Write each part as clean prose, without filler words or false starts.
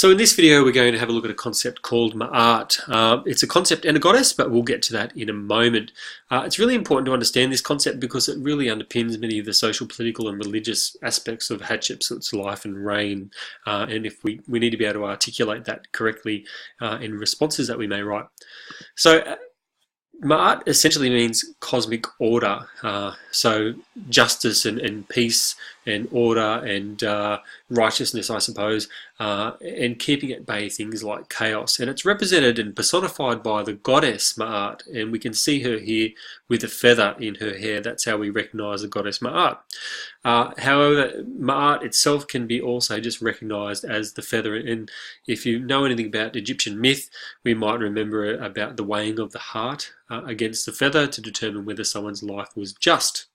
So in this video we're going to have a look at a concept called Ma'at. It's a concept and a goddess, but we'll get to that in a moment. It's really important to understand this concept because it really underpins many of the social, political and religious aspects of Hatshepsut's life and reign, and if we need to be able to articulate that correctly in responses that we may write. So Ma'at essentially means cosmic order, so justice and peace and order and righteousness, I suppose, and keeping at bay things like chaos. And it's represented and personified by the goddess Ma'at, and we can see her here with a feather in her hair. That's how we recognise the goddess Ma'at. However, Ma'at itself can be also just recognised as the feather, and if you know anything about Egyptian myth, we might remember about the weighing of the heart against the feather to determine whether someone's life was just.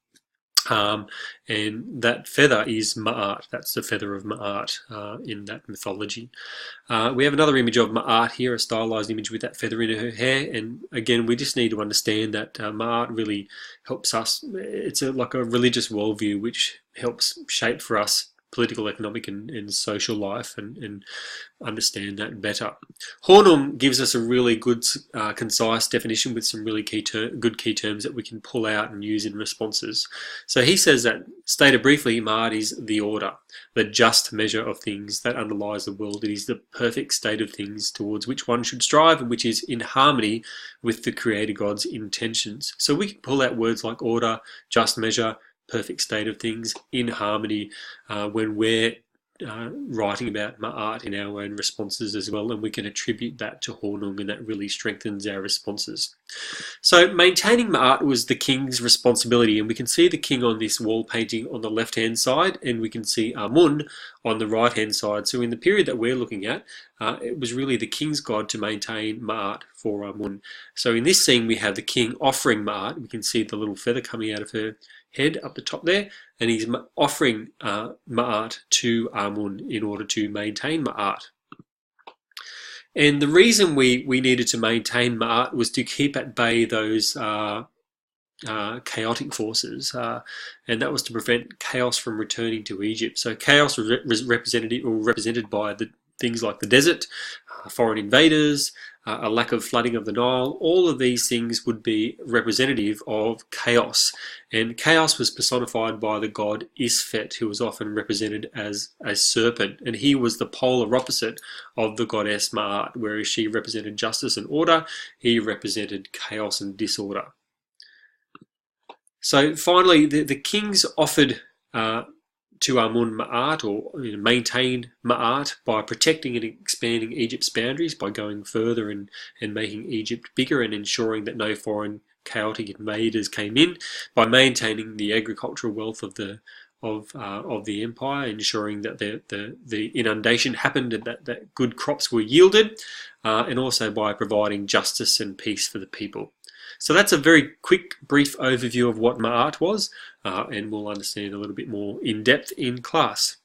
And that feather is Ma'at. That's the feather of Ma'at in that mythology. We have another image of Ma'at here, a stylized image with that feather in her hair, and again we just need to understand that Ma'at really helps us. It's like a religious worldview which helps shape for us political, economic and social life, and understand that better. Hornung gives us a really good, concise definition with some really good key terms that we can pull out and use in responses. So he says that, stated briefly, Ma'at is the order, the just measure of things that underlies the world. It is the perfect state of things towards which one should strive and which is in harmony with the Creator God's intentions. So we can pull out words like order, just measure, perfect state of things, in harmony, when we're writing about Ma'at in our own responses as well, and we can attribute that to Hornung, and that really strengthens our responses. So maintaining Ma'at was the king's responsibility, and we can see the king on this wall painting on the left hand side, and we can see Amun on the right hand side. So in the period that we're looking at, it was really the king's god to maintain Ma'at for Amun. So in this scene we have the king offering Ma'at. We can see the little feather coming out of her head up the top there, and he's offering Ma'at to Amun in order to maintain Ma'at. And the reason we needed to maintain Ma'at was to keep at bay those chaotic forces, and that was to prevent chaos from returning to Egypt. So chaos was represented by the things like the desert, foreign invaders, a lack of flooding of the Nile. All of these things would be representative of chaos, and chaos was personified by the god Isfet, who was often represented as a serpent, and he was the polar opposite of the goddess Ma'at. Whereas she represented justice and order, he represented chaos and disorder. So finally, the kings offered to Amun Ma'at, or maintained Ma'at, by protecting and expanding Egypt's boundaries, by going further and making Egypt bigger and ensuring that no foreign chaotic invaders came in, by maintaining the agricultural wealth of the empire, ensuring that the inundation happened and that good crops were yielded, and also by providing justice and peace for the people. So that's a very quick, brief overview of what Ma'at was, and we'll understand a little bit more in depth in class.